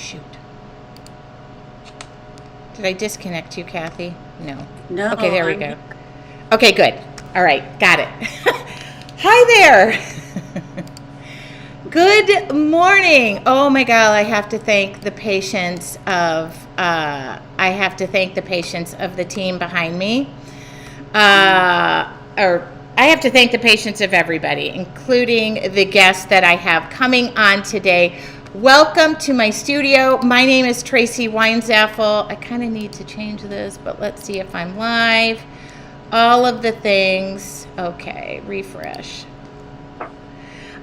shoot. Did I disconnect you, Kathi? No. No. Okay, there we go. Okay, good. All right, got it. Hi there. Good morning. Oh my God, I have to thank the patience of the team behind me. I have to thank the patience of everybody, including the guests that I have coming on today. Welcome to my studio. My name is Tracy Weinzaffel. I kind of need to change this, but let's see if I'm live. All of the things. Okay, refresh.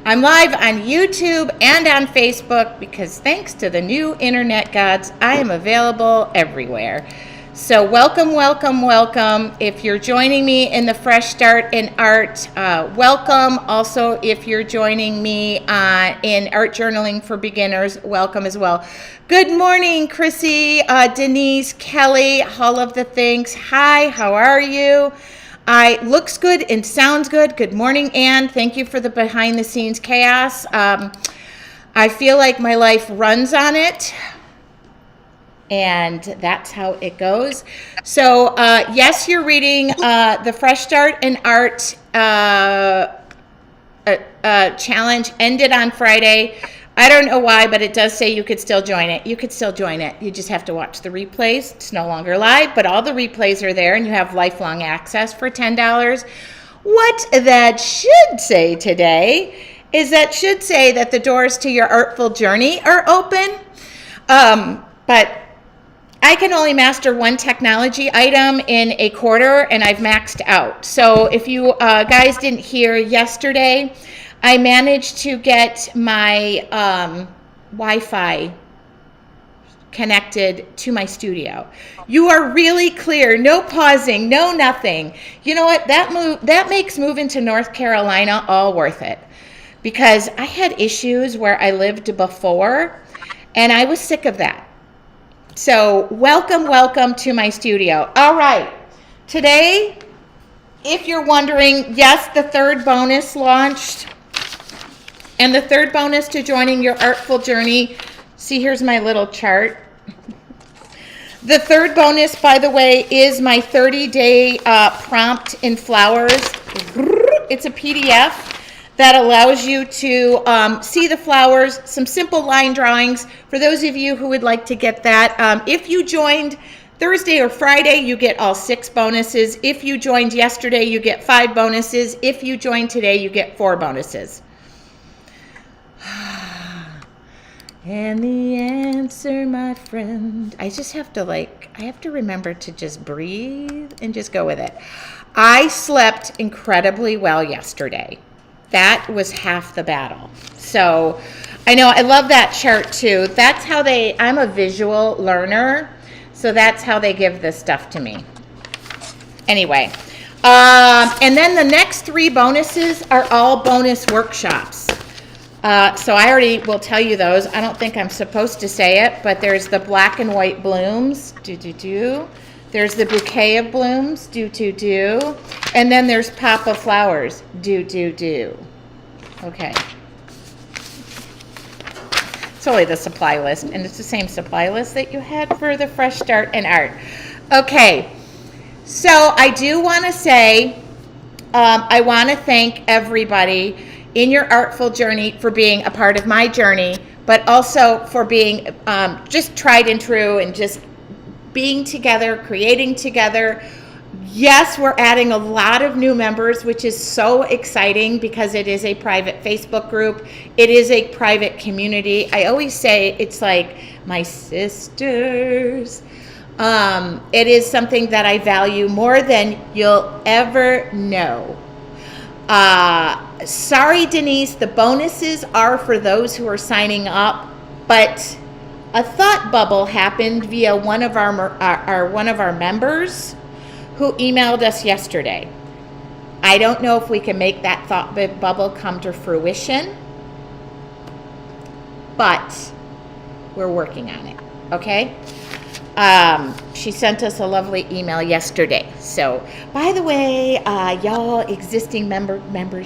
I'm live on YouTube and on Facebook because thanks to the new internet gods, I am available everywhere. So welcome, welcome, welcome. If you're joining me in the Fresh Start in Art, welcome. Also, if you're joining me in Art Journaling for Beginners, welcome as well. Good morning, Chrissy, Denise, Kelly, all of the things. Hi, how are you? Looks good and sounds good. Good morning, Anne. Thank you for the behind the scenes chaos. I feel like my life runs on it. And that's how it goes. So, yes, you're reading the Fresh Start in Art challenge ended on Friday. I don't know why, but it does say you could still join it. You could still join it. You just have to watch the replays. It's no longer live, but all the replays are there, and you have lifelong access for $10. What that should say today is that should say that the doors to your artful journey are open. But I can only master one technology item in a quarter, and I've maxed out. So if you guys didn't hear yesterday, I managed to get my Wi-Fi connected to my studio. You are really clear, no pausing, no nothing. You know what? That makes moving to North Carolina all worth it, because I had issues where I lived before, and I was sick of that. So welcome to my studio. All right, today, if you're wondering, yes, the third bonus launched. And the third bonus to joining your artful journey, see, here's my little chart. The third bonus, by the way, is my 30-day prompt in flowers. It's a PDF that allows you to see the flowers, some simple line drawings. For those of you who would like to get that, if you joined Thursday or Friday, you get all 6 bonuses. If you joined yesterday, you get 5 bonuses. If you joined today, you get 4 bonuses. And the answer, my friend, I just have to I have to remember to just breathe and just go with it. I slept incredibly well yesterday. That was half the battle. So I know, I love that chart too. That's how I'm a visual learner, so that's how they give this stuff to me. Anyway, and then the next 3 bonuses are all bonus workshops. So I already will tell you those. I don't think I'm supposed to say it, but there's the black and white blooms, There's the bouquet of blooms, And then there's pop of flowers, Okay. It's only the supply list, and it's the same supply list that you had for the Fresh Start in Art. Okay, so I do want to say, I want to thank everybody in your artful journey for being a part of my journey, but also for being just tried and true and just being together, creating together. Yes, we're adding a lot of new members, which is so exciting because it is a private Facebook group. It is a private community. I always say it's like my sisters. It is something that I value more than you'll ever know. Sorry, Denise, the bonuses are for those who are signing up, but a thought bubble happened via one of our members who emailed us yesterday. I don't know if we can make that thought bubble come to fruition, but we're working on it, okay? She sent us a lovely email yesterday. So, by the way, y'all existing members,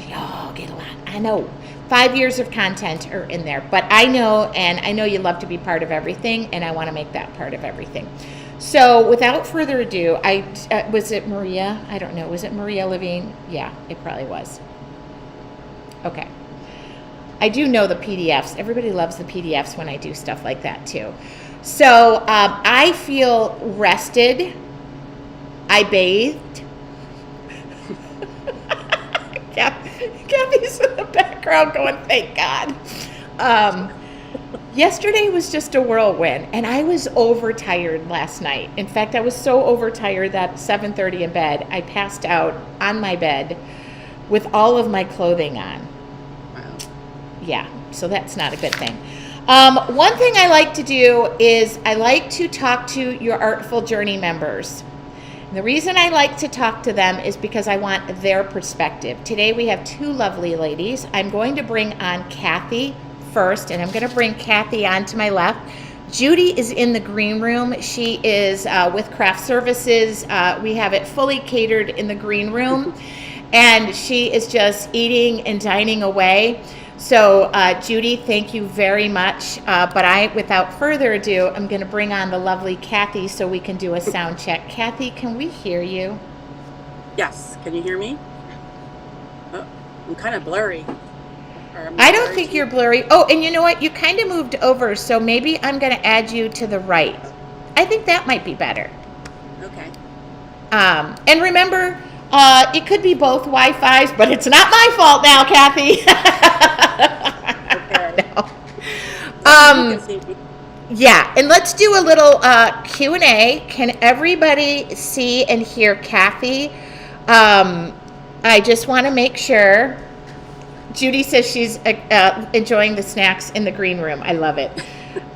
y'all get a lot. I know 5 years of content are in there. But I know you love to be part of everything, and I want to make that part of everything. So without further ado, was it Maria? I don't know. Was it Maria Levine? Yeah, it probably was. Okay. I do know the PDFs. Everybody loves the PDFs when I do stuff like that too. So I feel rested. I bathed. Kathy's in the background going, thank God. Yesterday was just a whirlwind, and I was overtired last night. In fact, I was so overtired that 7:30 in bed, I passed out on my bed with all of my clothing on. Wow. Yeah, so that's not a good thing. One thing I like to do is I like to talk to your Artful Journey members. The reason I like to talk to them is because I want their perspective. Today we have two lovely ladies. I'm going to bring on Kathi first, and I'm going to bring Kathi on to my left. Judy is in the green room. She is with Craft Services. We have it fully catered in the green room, and she is just eating and dining away. So, Judy, thank you very much. But without further ado, I'm going to bring on the lovely Kathi so we can do a sound check. Kathi, can we hear you? Yes. Can you hear me? Oh, I'm kind of blurry. I don't think you're blurry. Oh, and you know what? You kind of moved over, so maybe I'm going to add you to the right. I think that might be better. Okay. And remember, it could be both Wi-Fi's, but it's not my fault now, Kathi. Okay. No. Yeah, and let's do a little Q&A. Can everybody see and hear Kathi? I just want to make sure. Judy says she's enjoying the snacks in the green room. I love it.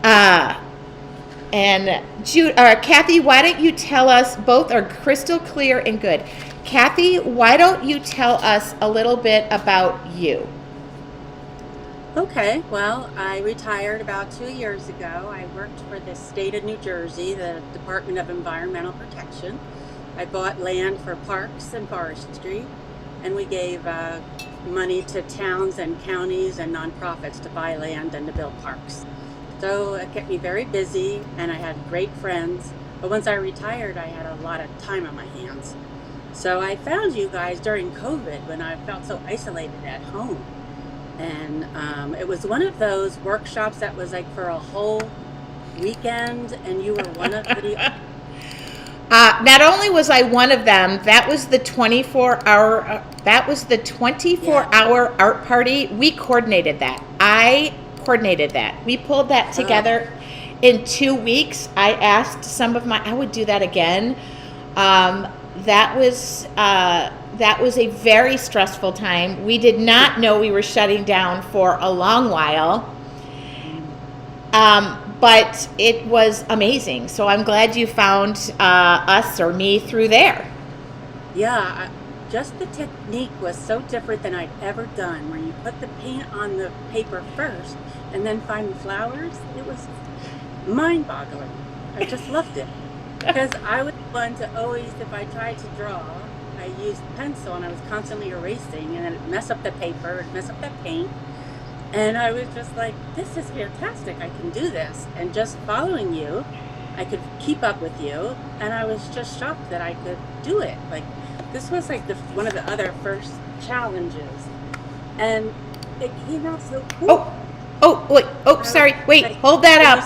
And Kathi, why don't you tell us, both are crystal clear and good. Kathi, why don't you tell us a little bit about you? Okay. Well, I retired about 2 years ago. I worked for the state of New Jersey, the Department of Environmental Protection. I bought land for parks and forestry, and we gave money to towns and counties and nonprofits to buy land and to build parks. So it kept me very busy, and I had great friends. But once I retired, I had a lot of time on my hands. So I found you guys during COVID when I felt so isolated at home. And it was one of those workshops that was like for a whole weekend, and you were one of the... Not only was I one of them, that was the 24-hour. That was the 24-hour art party. We coordinated that. I coordinated that. We pulled that together in 2 weeks. I asked some of I would do that again. That was a very stressful time. We did not know we were shutting down for a long while. But it was amazing. So I'm glad you found us or me through there. Yeah, just the technique was so different than I'd ever done, where you put the paint on the paper first and then find the flowers. It was mind-boggling. I just loved it. Because I was one to always, if I tried to draw, I used pencil and I was constantly erasing, and then it'd mess up the paper, it'd mess up the paint. And I was just like, this is fantastic. I can do this. And just following you, I could keep up with you. And I was just shocked that I could do it. Like, this was like one of the other first challenges. And it came out so cool. Sorry. Wait, hold that up.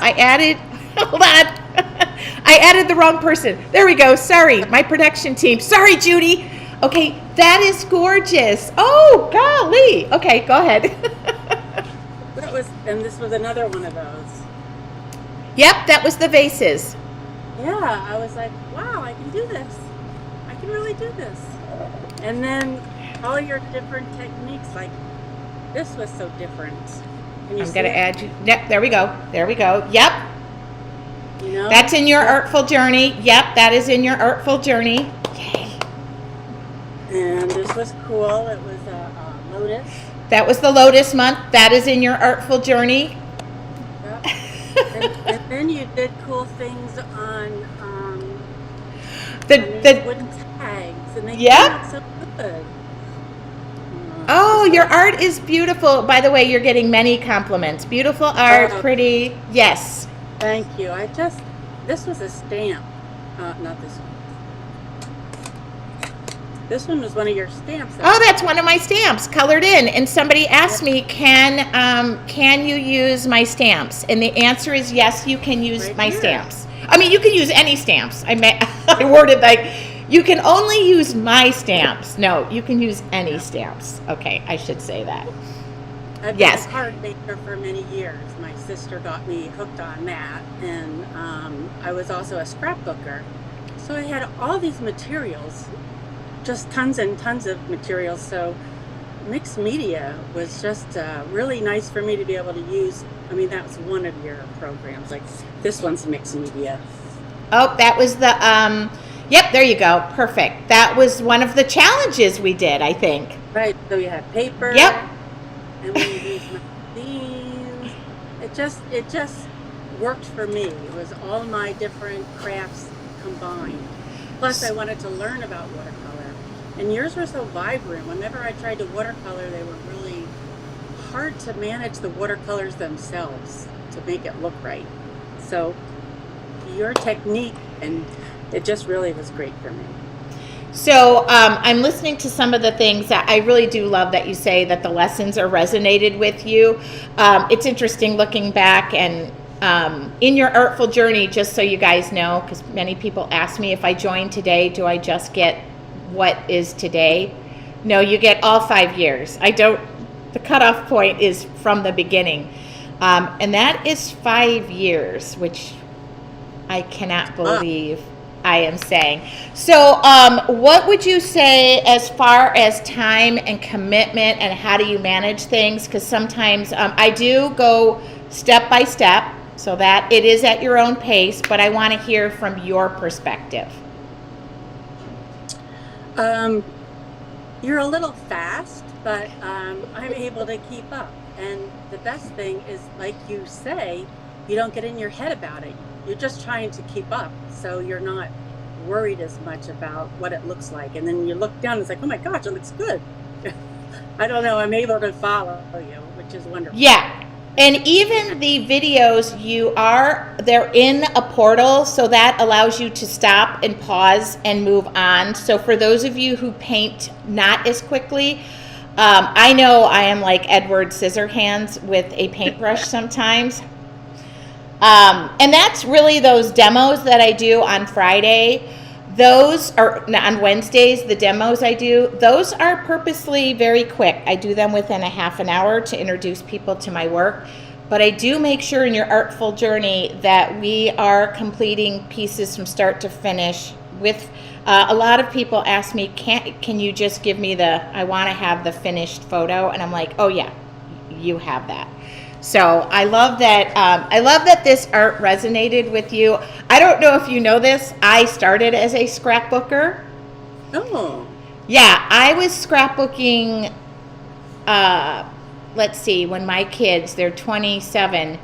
Hold on. I added the wrong person. There we go. Sorry, my production team. Sorry, Judy. Okay, that is gorgeous. Oh, golly. Okay, go ahead. And this was another one of those. Yep, that was the vases. Yeah, I was like, wow, I can do this. I can really do this. And then all your different techniques, like this was so different. I'm going to add you. Yep, there we go. Yep. You know? That's in your Artful Journey. Yep, that is in your Artful Journey. Yay. And this was cool. It was a lotus. That was the Lotus month. That is in your Artful Journey. Yep. and then you did cool things on the wooden tags, and they came yep. out so good. Oh, your art is beautiful. By the way, you're getting many compliments. Beautiful art, pretty. Yes. Thank you. This was a stamp. Not this one. This one was one of your stamps. Oh, that's one of my stamps, colored in. And somebody asked me, can you use my stamps? And the answer is yes, you can use my stamps. I mean, you can use any stamps. I worded like, you can only use my stamps. No, you can use any stamps. Okay, I should say that. I've been a card maker for many years. My sister got me hooked on that, and I was also a scrapbooker. So I had all these materials, just tons and tons of materials. So mixed media was just really nice for me to be able to use. I mean, that was one of your programs. Like this one's mixed media. Oh, that was the, yep, there you go. Perfect. That was one of the challenges we did, I think. Right, so you had paper. Yep. And we used magazines. It just worked for me. It was all my different crafts combined. Plus, I wanted to learn about watercolor. And yours were so vibrant. Whenever I tried to watercolor, they were really hard to manage the watercolors themselves to make it look right. So your technique, and it just really was great for me. So I'm listening to some of the things that I really do love that you say that the lessons are resonated with you. It's interesting looking back and in your artful journey, just so you guys know, because many people ask me if I join today, do I just get what is today? No, you get all 5 years. The cutoff point is from the beginning. And that is 5 years, which I cannot believe I am saying. So what would you say as far as time and commitment and how do you manage things? Because sometimes I do go step by step so that it is at your own pace, but I want to hear from your perspective. You're a little fast, but I'm able to keep up. And the best thing is, like you say, you don't get in your head about it. You're just trying to keep up, so you're not worried as much about what it looks like. And then you look down and it's like, oh my gosh, it looks good. I don't know, I'm able to follow you, which is wonderful. Yeah. And even the videos they're in a portal, so that allows you to stop and pause and move on. So for those of you who paint not as quickly, I know I am like Edward Scissorhands with a paintbrush sometimes. And that's really those demos that I do on Friday. Those are on Wednesdays, the demos I do, those are purposely very quick. I do them within a half an hour to introduce people to my work. But I do make sure in your artful journey that we are completing pieces from start to finish with a lot of people ask me, can you just give me I want to have the finished photo? And I'm like, oh yeah, you have that. So I love that this art resonated with you. I don't know if you know this. I started as a scrapbooker. Oh. Yeah, I was scrapbooking, let's see, when my kids, they're 27,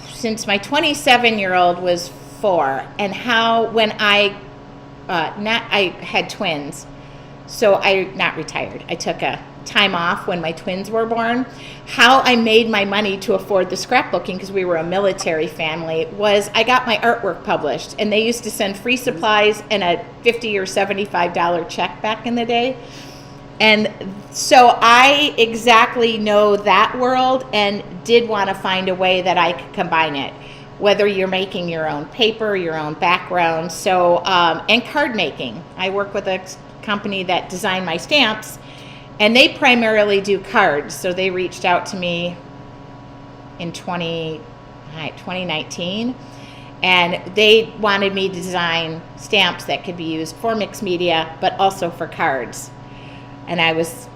since my 27-year-old was 4, and when I had twins, so not retired. I took a time off when my twins were born. How I made my money to afford the scrapbooking, because we were a military family, was I got my artwork published, and they used to send free supplies and a $50 or $75 check back in the day. And so I exactly know that world and did want to find a way that I could combine it, whether you're making your own paper, your own background, and card making. I work with a company that designed my stamps, and they primarily do cards. So they reached out to me in 2019, and they wanted me to design stamps that could be used for mixed media, but also for cards. And I was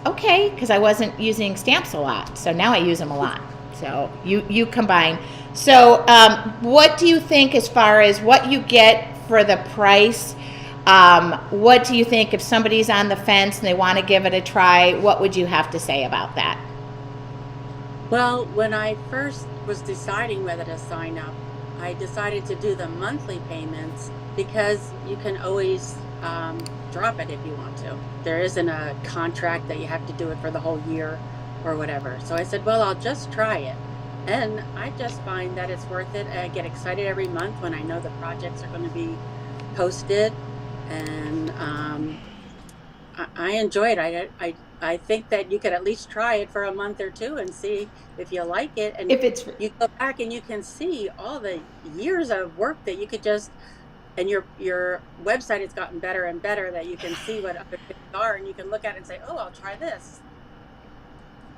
okay, because I wasn't using stamps a lot. So now I use them a lot. So you combine. So what do you think as far as what you get for the price? What do you think if somebody's on the fence and they want to give it a try? What would you have to say about that? Well, when I first was deciding whether to sign up, I decided to do the monthly payments because you can always drop it if you want to. There isn't a contract that you have to do it for the whole year or whatever. So I said, well, I'll just try it. And I just find that it's worth it. I get excited every month when I know the projects are going to be posted. And I enjoy it. I think that you could at least try it for a month or two and see if you like it. And If it's you go back and you can see all the years of work that you could just, and your website has gotten better and better, that you can see what other things are and you can look at it and say, oh, I'll try this.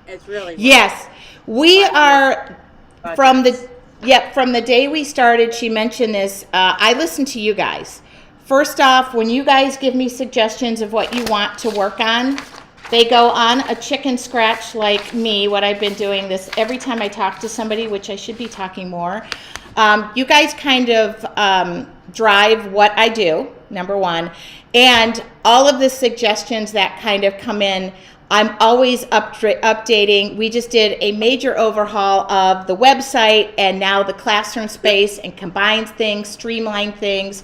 It's really yes, we are from the from the day we started. She mentioned this. I listen to you guys. First off, when you guys give me suggestions of what you want to work on, they go on a chicken scratch like me, what I've been doing this every time I talk to somebody, which I should be talking more. You guys kind of drive what I do, number one, and all of the suggestions that kind of come in, I'm always updating. We just did a major overhaul of the website and now the classroom space, and combines things, streamline things.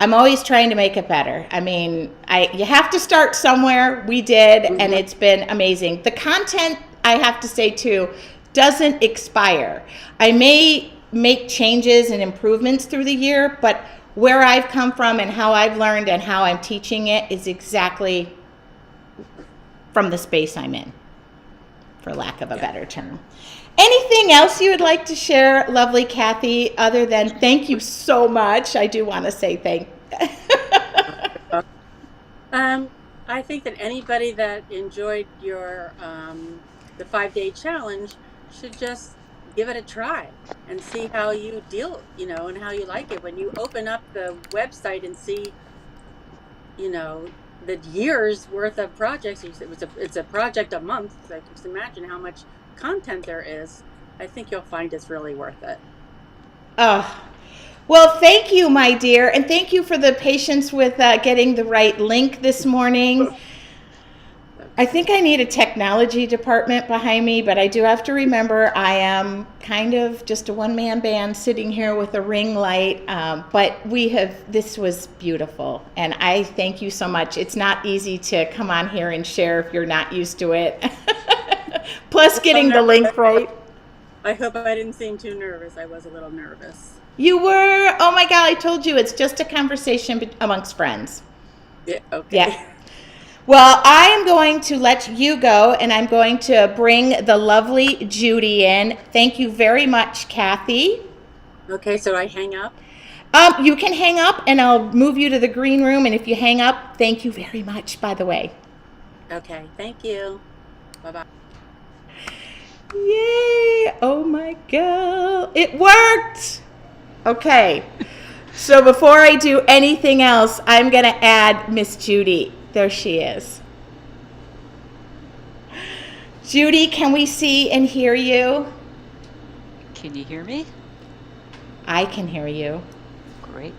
I'm always trying to make it better. I mean, you have to start somewhere. We did, and it's been amazing. The content, I have to say too, doesn't expire. I may make changes and improvements through the year, but where I've come from and how I've learned and how I'm teaching it is exactly from the space I'm in, for lack of a better term. Anything else you would like to share, lovely Kathi, other than thank you so much? I do want to say thank I think that anybody that enjoyed your the 5-day challenge should just give it a try and see how you deal, and how you like it. When you open up the website and see, the year's worth of projects, it's a project a month. So just imagine how much content there is. I think you'll find it's really worth it. Oh, well, thank you, my dear, and thank you for the patience with getting the right link this morning. I think I need a technology department behind me, but I do have to remember I am kind of just a one-man band sitting here with a ring light, but this was beautiful, and I thank you so much. It's not easy to come on here and share if you're not used to it. Plus getting the link right. I hope I didn't seem too nervous. I was a little nervous. You were? Oh my God, I told you, it's just a conversation amongst friends. Yeah, okay. Yeah. Well, I am going to let you go, and I'm going to bring the lovely Judy in. Thank you very much, Kathi. Okay, so I hang up? You can hang up, and I'll move you to the green room, and if you hang up, thank you very much, by the way. Okay, thank you. Bye-bye. Yay! Oh my God, it worked! Okay, so before I do anything else, I'm going to add Miss Judy. There she is. Judy, can we see and hear you? Can you hear me? I can hear you. Great.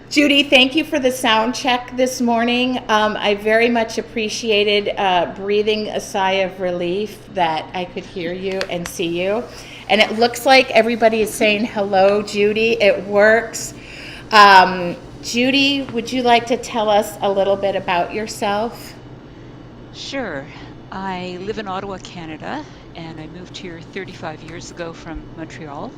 Judy, thank you for the sound check this morning. I very much appreciated breathing a sigh of relief that I could hear you and see you. And it looks like everybody is saying hello, Judy. It works. Judy, would you like to tell us a little bit about yourself? Sure. I live in Ottawa, Canada, and I moved here 35 years ago from Montreal.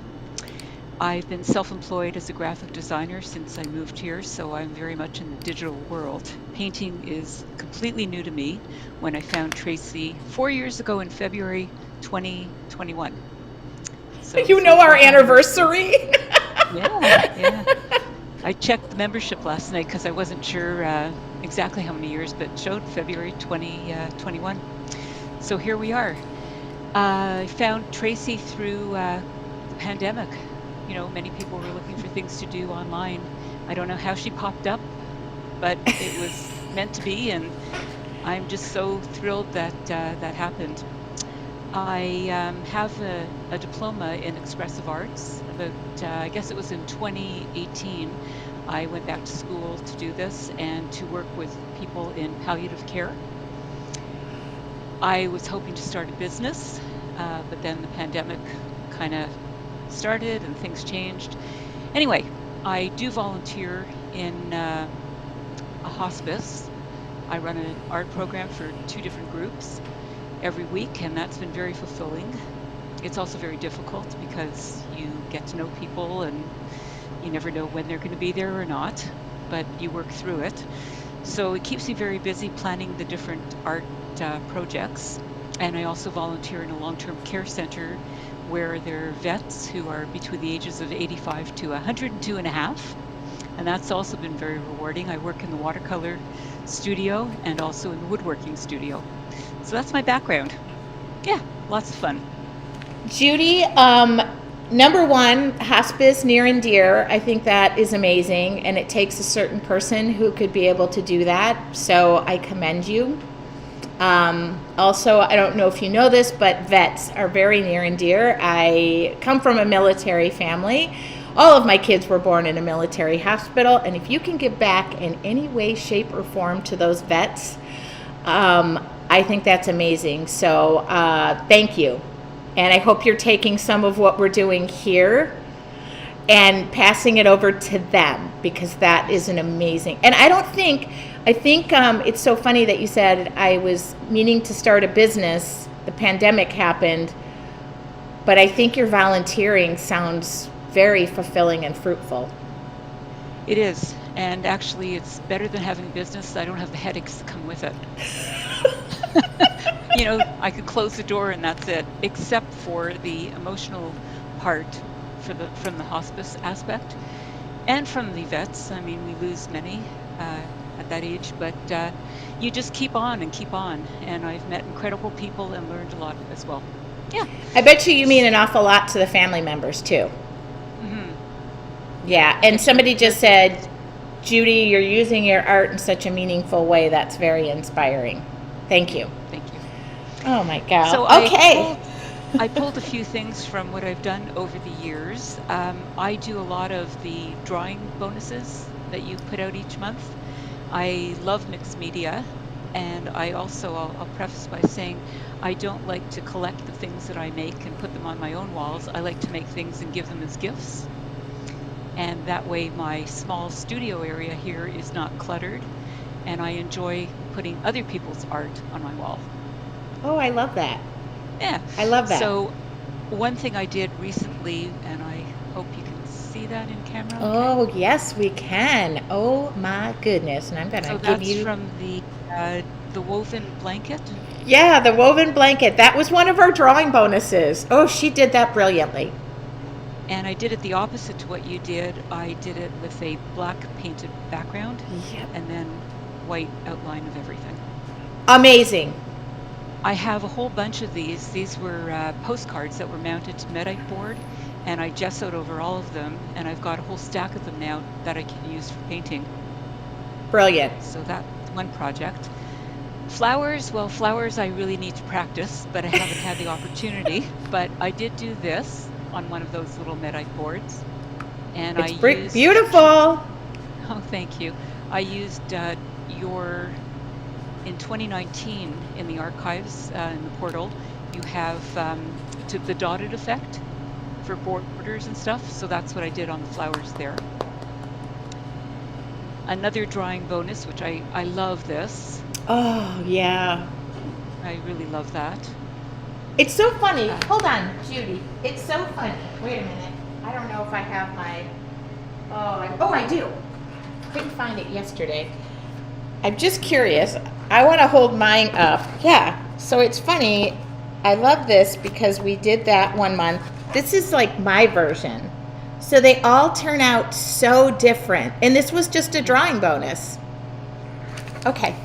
I've been self-employed as a graphic designer since I moved here, so I'm very much in the digital world. Painting is completely new to me when I found Tracy 4 years ago in February 2021. So you know our anniversary. Yeah. I checked the membership last night because I wasn't sure exactly how many years, but it showed February 2021. So here we are. I found Tracy through the pandemic. Many people were looking for things to do online. I don't know how she popped up, but it was meant to be, and I'm just so thrilled that that happened. I have a diploma in expressive arts. About, I guess it was in 2018, I went back to school to do this and to work with people in palliative care. I was hoping to start a business, but then the pandemic kind of started and things changed. Anyway, I do volunteer in a hospice. I run an art program for 2 different groups every week, and that's been very fulfilling. It's also very difficult because you get to know people and you never know when they're going to be there or not, but you work through it. So it keeps me very busy planning the different art projects. And I also volunteer in a long-term care center where there are vets who are between the ages of 85 to 102 and a half. And that's also been very rewarding. I work in the watercolor studio and also in the woodworking studio. So that's my background. Yeah, lots of fun. Judy, number one, hospice near and dear. I think that is amazing, and it takes a certain person who could be able to do that. So I commend you. Also, I don't know if you know this, but vets are very near and dear. I come from a military family. All of my kids were born in a military hospital, and if you can give back in any way, shape, or form to those vets, I think that's amazing. So thank you. And I hope you're taking some of what we're doing here and passing it over to them, because that is an amazing. And I think it's so funny that you said I was meaning to start a business. The pandemic happened, but I think your volunteering sounds very fulfilling and fruitful. It is. And actually, it's better than having a business. I don't have the headaches that come with it. You know, I could close the door and that's it, except for the emotional part from the hospice aspect and from the vets. I mean, we lose many at that age, but you just keep on and keep on. And I've met incredible people and learned a lot as well. Yeah. I bet you mean an awful lot to the family members too. Mm-hmm. Yeah, and somebody just said, Judy, you're using your art in such a meaningful way. That's very inspiring. Thank you. Thank you. Oh my God. So okay. I pulled a few things from what I've done over the years. I do a lot of the drawing bonuses that you put out each month. I love mixed media, and I'll preface by saying I don't like to collect the things that I make and put them on my own walls. I like to make things and give them as gifts. And that way my small studio area here is not cluttered, and I enjoy putting other people's art on my wall. Oh, I love that. Yeah. I love that. So one thing I did recently, and I hope you can see that in camera. Oh, okay. Yes, we can. Oh my goodness. And I'm going to give you... So that's from the woven blanket? Yeah, the woven blanket. That was one of our drawing bonuses. Oh, she did that brilliantly. And I did it the opposite to what you did. I did it with a black painted background. Yep. And then white outline of everything. Amazing. I have a whole bunch of these. These were postcards that were mounted to Medite board, and I gessoed over all of them, and I've got a whole stack of them now that I can use for painting. Brilliant. So that's one project. Flowers, well, flowers I really need to practice, but I haven't had the opportunity. But I did do this on one of those little Medite boards. And it's beautiful. Oh, thank you. I used in 2019 in the archives in the portal, you have the dotted effect for borders and stuff. So that's what I did on the flowers there. Another drawing bonus, which I love this. Oh, yeah. I really love that. It's so funny. Hold on, Judy. It's so funny. Wait a minute. I don't know if I have my... Oh, I do. Couldn't find it yesterday. I'm just curious. I want to hold mine up. Yeah. So it's funny. I love this because we did that one month. This is like my version. So they all turn out so different. And this was just a drawing bonus. Okay.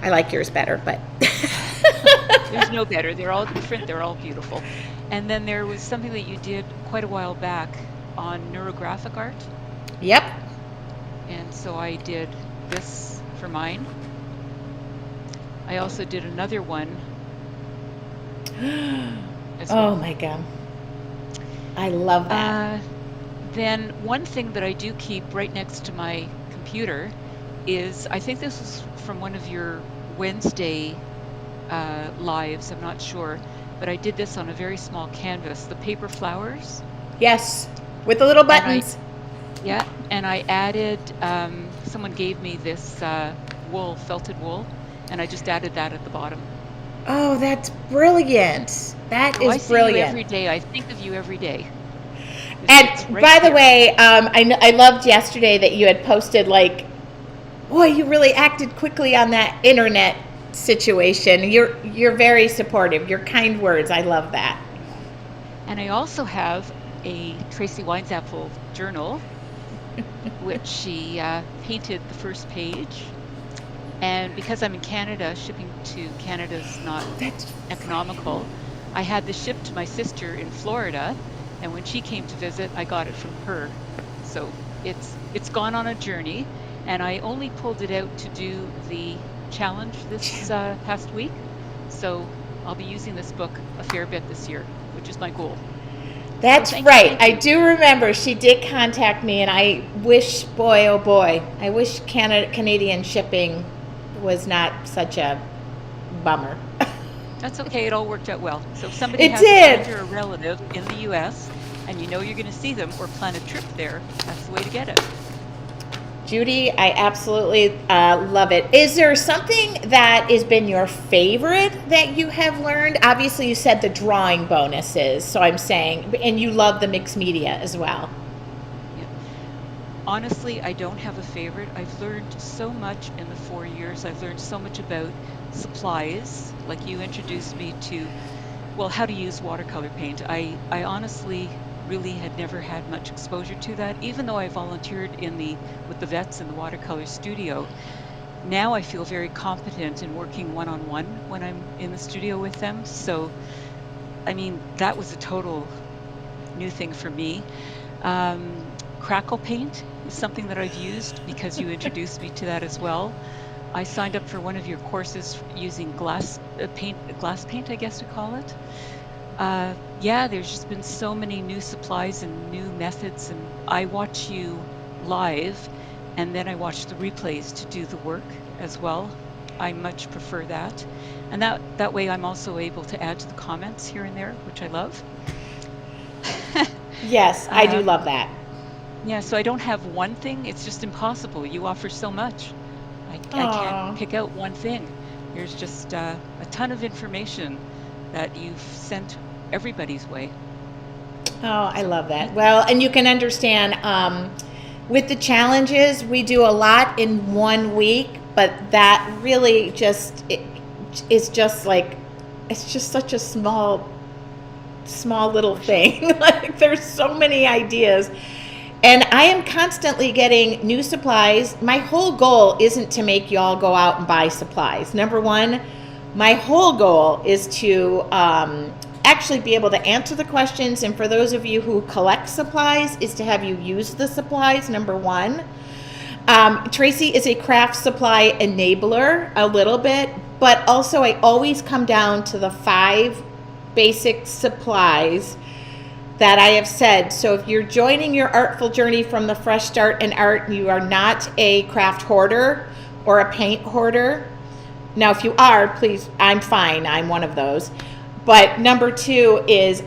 I like yours better, but... There's no better. They're all different. They're all beautiful. And then there was something that you did quite a while back on neurographic art. Yep. And so I did this for mine. I also did another one. As well. Oh my God. I love that. Then one thing that I do keep right next to my computer is, I think this was from one of your Wednesday lives, I'm not sure, but I did this on a very small canvas, the paper flowers. Yes. with the little And I, buttons. yeah, and I added, someone gave me this wool, felted wool, and I just added that at the bottom. Oh, that's brilliant. That So I is see you brilliant. every day. I think of you every day. It's And right by the here. way, I loved yesterday that you had posted, like, boy, you really acted quickly on that internet situation. You're very supportive. Your kind words. I love that. And I also have a Tracy Winesapple journal, which she painted the first page. And because I'm in Canada, shipping to Canada is not That's economical. I had this shipped to my sister in Florida, and when she came to visit, I got it from her. So it's gone on a journey, and I only pulled it out to do the challenge this past week. So I'll be using this book a fair bit this year, which is my goal. So That's thank you, right. thank I you. do remember she did contact me, and I wish, boy, oh boy, I wish Canadian shipping was not such a bummer. That's okay. It all worked out well. So if somebody It has a did. friend or a relative in the US and you know you're going to see them or plan a trip there, that's the way to get it. Judy, I absolutely love it. Is there something that has been your favorite that you have learned? Obviously, you said the drawing bonuses, so I'm saying, and you love the mixed media as well. Yeah. Honestly, I don't have a favorite. I've learned so much in the 4 years. I've learned so much about supplies, like you introduced me to, well, how to use watercolor paint. I honestly really had never had much exposure to that, even though I volunteered with the vets in the watercolor studio. Now I feel very competent in working one-on-one when I'm in the studio with them. So, I mean, that was a total new thing for me. Crackle paint is something that I've used because you introduced me to that as well. I signed up for one of your courses using glass paint, I guess we call it. Yeah, there's just been so many new supplies and new methods, and I watch you live, and then I watch the replays to do the work as well. I much prefer that. And that way I'm also able to add to the comments here and there, which I love. Yes, I do Um, love that. yeah, so I don't have one thing. It's just impossible. You offer so much. I can't Oh, pick out one thing. There's just a ton of information that you've sent everybody's way. oh, I So love that. thank you. Well, and you can understand with the challenges, we do a lot in 1 week, but that really just is just like it's just such a small little thing. Like there's so many ideas. And I am constantly getting new supplies. My whole goal isn't to make y'all go out and buy supplies. Number one, my whole goal is to actually be able to answer the questions. And for those of you who collect supplies, is to have you use the supplies, number one. Tracy is a craft supply enabler a little bit, but also I always come down to the 5 basic supplies that I have said. So if you're joining your artful journey from the Fresh Start in Art, you are not a craft hoarder or a paint hoarder. Now, if you are, please, I'm fine. I'm one of those. But number 2 is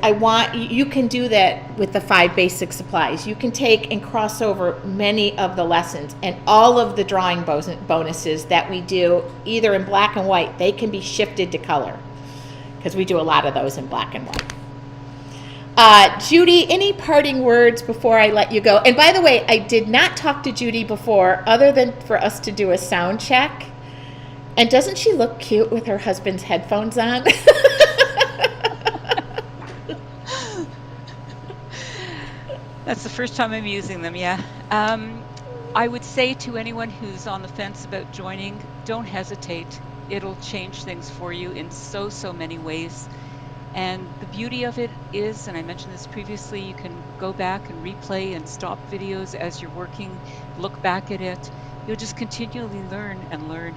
you can do that with the 5 basic supplies. You can take and cross over many of the lessons and all of the drawing bonuses that we do either in black and white. They can be shifted to color because we do a lot of those in black and white. Judy, any parting words before I let you go? And by the way, I did not talk to Judy before other than for us to do a sound check. And doesn't she look cute with her husband's headphones on? That's the first time I'm using them, yeah. I would say to anyone who's on the fence about joining, don't hesitate. It'll change things for you in so many ways. And the beauty of it is, and I mentioned this previously, you can go back and replay and stop videos as you're working, look back at it. You'll just continually learn and learn.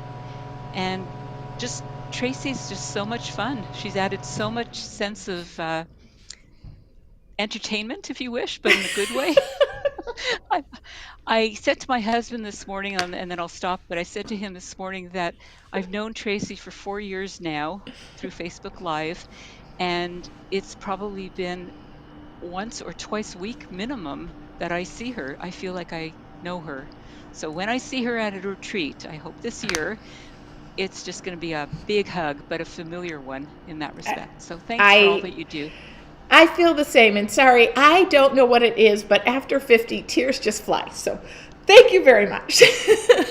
And just Tracy's just so much fun. She's added so much sense of entertainment, if you wish, but in a good way. I, I said to my husband this morning, and then I'll stop, but I said to him this morning that I've known Tracy for 4 years now through Facebook Live, and it's probably been once or twice a week minimum that I see her. I feel like I know her. So when I see her at a retreat, I hope this year, it's just going to be a big hug, but a familiar one in that respect. So thanks for all that you do. I feel the same, and sorry, I don't know what it is, but after 50, tears just fly. So thank you very much.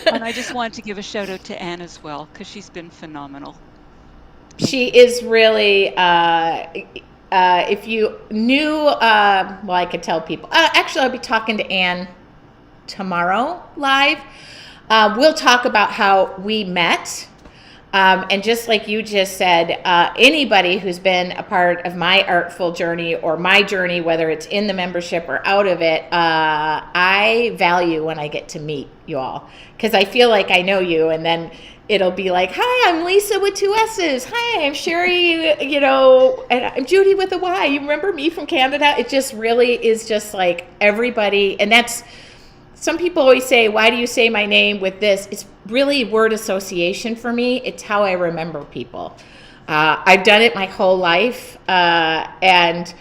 And I just wanted to give a shout out to Anne as well, because she's been phenomenal. She is really, if you knew, well, I could tell people. Actually, I'll be talking to Anne tomorrow live. We'll talk about how we met. And just like you just said, anybody who's been a part of my Artful journey or my journey, whether it's in the membership or out of it, I value when I get to meet you all, because I feel like I know you, and then it'll be like, hi, I'm Lisa with 2 S's. Hi, I'm Sherry, and I'm Judy with a Y. You remember me from Canada? It just really is just like everybody, and that's, some people always say, why do you say my name with this? It's really word association for me. It's how I remember people. I've done it my whole life. And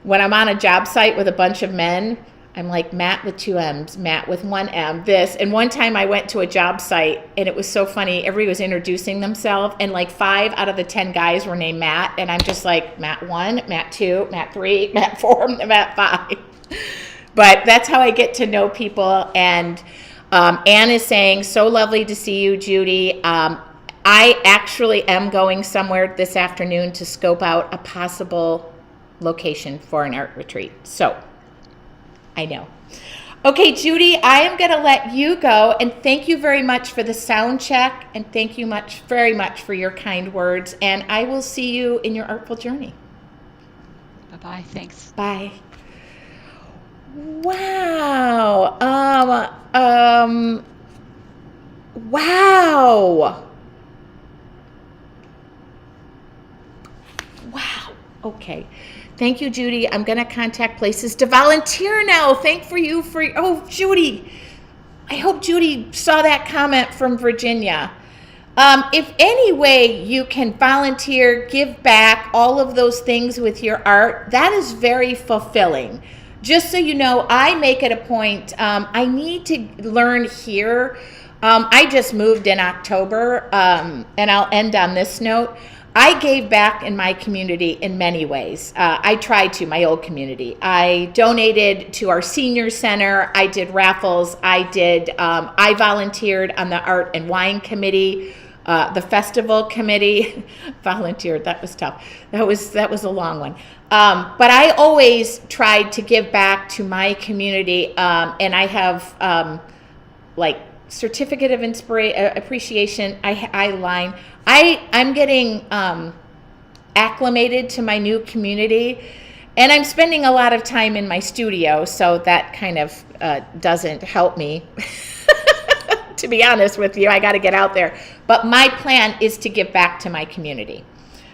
when I'm on a job site with a bunch of men, I'm like, Matt with 2 M's, Matt with 1 M, this. And one time I went to a job site, and it was so funny. Everybody was introducing themselves, and like 5 out of the 10 guys were named Matt. And I'm just like, Matt 1, Matt 2, Matt 3, Matt 4, Matt 5. But that's how I get to know people. And Anne is saying, so lovely to see you, Judy. I actually am going somewhere this afternoon to scope out a possible location for an art retreat. So I know. Okay, Judy, I am going to let you go. And thank you very much for the sound check. And thank you very much for your kind words. And I will see you in your Artful journey. Bye-bye. Thanks. Bye. Wow. Wow. Wow. Okay. Thank you, Judy. I'm going to contact places to volunteer now. Oh, Judy. I hope Judy saw that comment from Virginia. If any way you can volunteer, give back, all of those things with your art, that is very fulfilling. Just so you know, I make it a point. I need to learn here. I just moved in October, and I'll end on this note. I gave back in my community in many ways. I tried to, my old community. I donated to our senior center. I did raffles. I volunteered on the art and wine committee. The festival committee. Volunteered, that was tough. That was a long one. But I always tried to give back to my community, and I have like certificate of appreciation. I'm getting acclimated to my new community, and I'm spending a lot of time in my studio, so that kind of doesn't help me. To be honest with you, I got to get out there. But my plan is to give back to my community.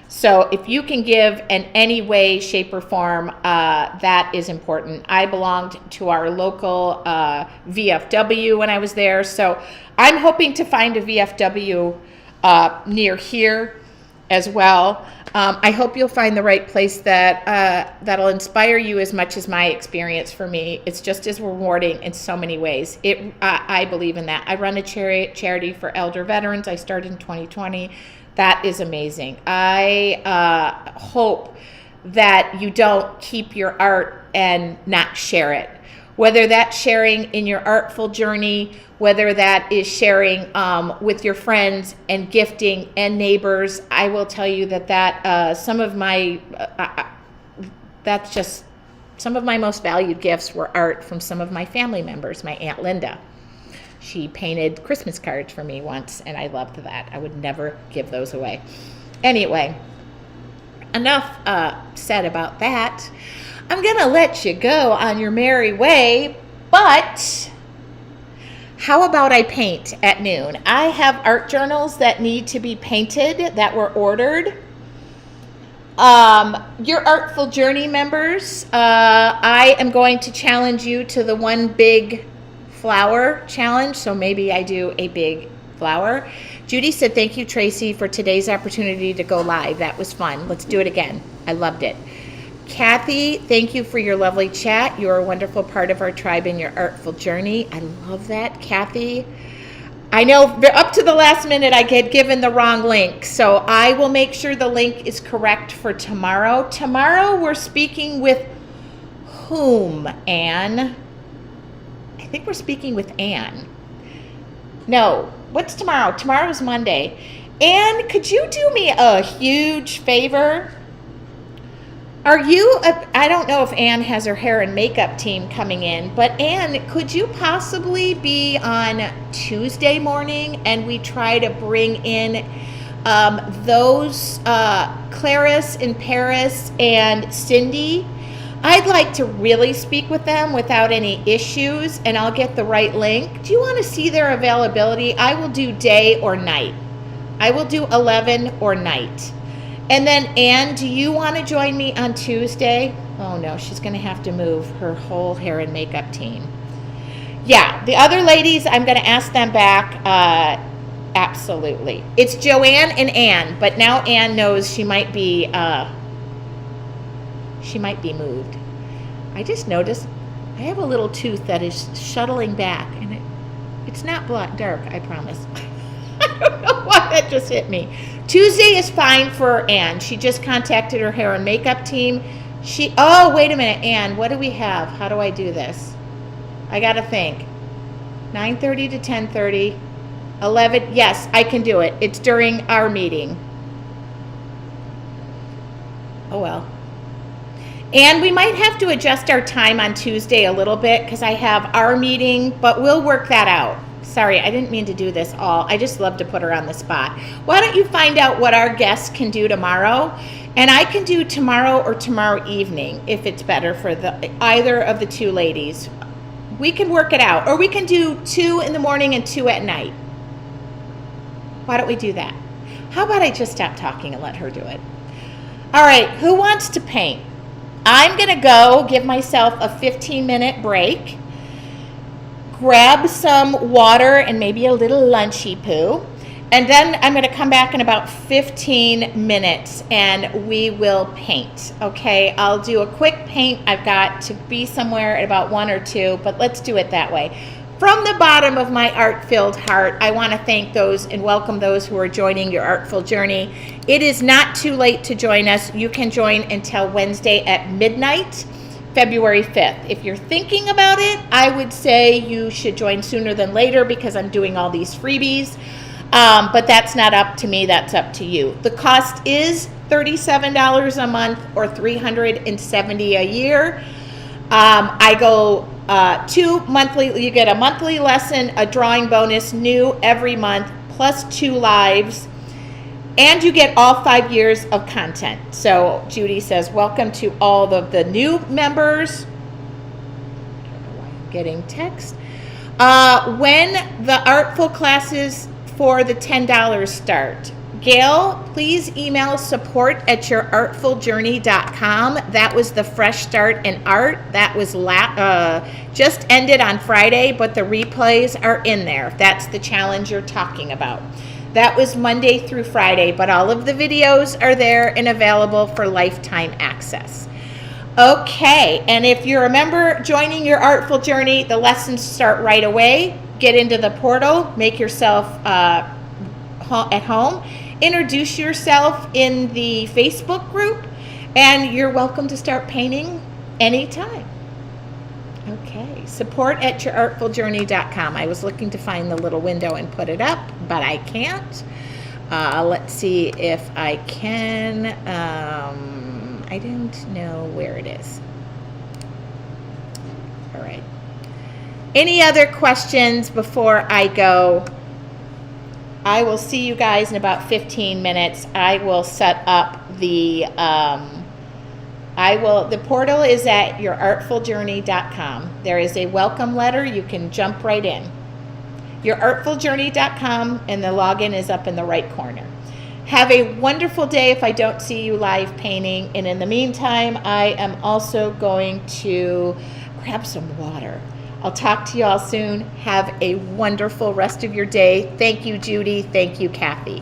So if you can give in any way, shape, or form, that is important. I belonged to our local VFW when I was there. So I'm hoping to find a VFW near here as well. I hope you'll find the right place that'll inspire you as much as my experience for me. It's just as rewarding in so many ways. I believe in that. I run a charity for elder veterans. I started in 2020. That is amazing. I hope that you don't keep your art and not share it. Whether that's sharing in your Artful journey, whether that is sharing with your friends and gifting and neighbors, I will tell you that some of my most valued gifts were art from some of my family members. My Aunt Linda, she painted Christmas cards for me once, and I loved that. I would never give those away. Anyway, enough said about that. I'm going to let you go on your merry way, but how about I paint at noon? I have art journals that need to be painted that were ordered. Your Artful Journey members, I am going to challenge you to the one big flower challenge, so maybe I do a big flower. Judy said, thank you, Tracy, for today's opportunity to go live. That was fun. Let's do it again. I loved it. Kathi, thank you for your lovely chat. You are a wonderful part of our tribe in your artful journey. I love that, Kathi. I know up to the last minute I get given the wrong link, so I will make sure the link is correct for tomorrow. Tomorrow we're speaking with whom, Anne? I think we're speaking with Anne. No, what's tomorrow? Tomorrow's Monday. Anne, could you do me a huge favor? I don't know if Anne has her hair and makeup team coming in, but Anne, could you possibly be on Tuesday morning and we try to bring in those Clarice and Paris and Cindy? I'd like to really speak with them without any issues, and I'll get the right link. Do you want to see their availability? I will do day or night. I will do 11 or night. And then, Anne, do you want to join me on Tuesday? Oh, no, she's going to have to move her whole hair and makeup team. Yeah, the other ladies, I'm going to ask them back. Absolutely. It's Joanne and Anne, but now Anne knows she might be moved. I just noticed I have a little tooth that is shuttling back, and it's not dark, I promise. I don't know why that just hit me. Tuesday is fine for Anne. She just contacted her hair and makeup team. Oh, wait a minute, Anne, what do we have? How do I do this? I got to think. 9:30 to 10:30, 11. Yes, I can do it. It's during our meeting. Oh, well. And we might have to adjust our time on Tuesday a little bit because I have our meeting, but we'll work that out. Sorry, I didn't mean to do this all. I just love to put her on the spot. Why don't you find out what our guests can do tomorrow? And I can do tomorrow or tomorrow evening if it's better for either of the two ladies. We can work it out. Or we can do 2 in the morning and 2 at night. Why don't we do that? How about I just stop talking and let her do it? All right, who wants to paint? I'm going to go give myself a 15-minute break. Grab some water and maybe a little lunchy poo. And then I'm going to come back in about 15 minutes and we will paint. Okay, I'll do a quick paint. I've got to be somewhere at about 1 or 2, but let's do it that way. From the bottom of my art-filled heart, I want to thank those and welcome those who are joining your artful journey. It is not too late to join us. You can join until Wednesday at midnight. February 5th. If you're thinking about it, I would say you should join sooner than later because I'm doing all these freebies. But that's not up to me, that's up to you. The cost is $37 a month or $370 a year. I go 2 monthly, you get a monthly lesson, a drawing bonus new every month, plus 2 lives. And you get all 5 years of content. So Judy says, welcome to all of the new members. I don't know why I'm getting text. When the Artful classes for the $10 start, Gail, please email support@yourartfuljourney.com. That was the fresh start in art. That was just ended on Friday, but the replays are in there. That's the challenge you're talking about. That was Monday through Friday, but all of the videos are there and available for lifetime access. Okay, and if you're a member joining your Artful Journey, the lessons start right away. Get into the portal, make yourself at home, introduce yourself in the Facebook group, and you're welcome to start painting anytime. Okay, support@yourartfuljourney.com. I was looking to find the little window and put it up, but I can't. Let's see if I can. I don't know where it is. All right. Any other questions before I go? I will see you guys in about 15 minutes. I will set up the the portal is at yourartfuljourney.com. There is a welcome letter. You can jump right in. Yourartfuljourney.com, and the login is up in the right corner. Have a wonderful day if I don't see you live painting. And in the meantime, I am also going to grab some water. I'll talk to you all soon. Have a wonderful rest of your day. Thank you, Judy. Thank you, Kathi.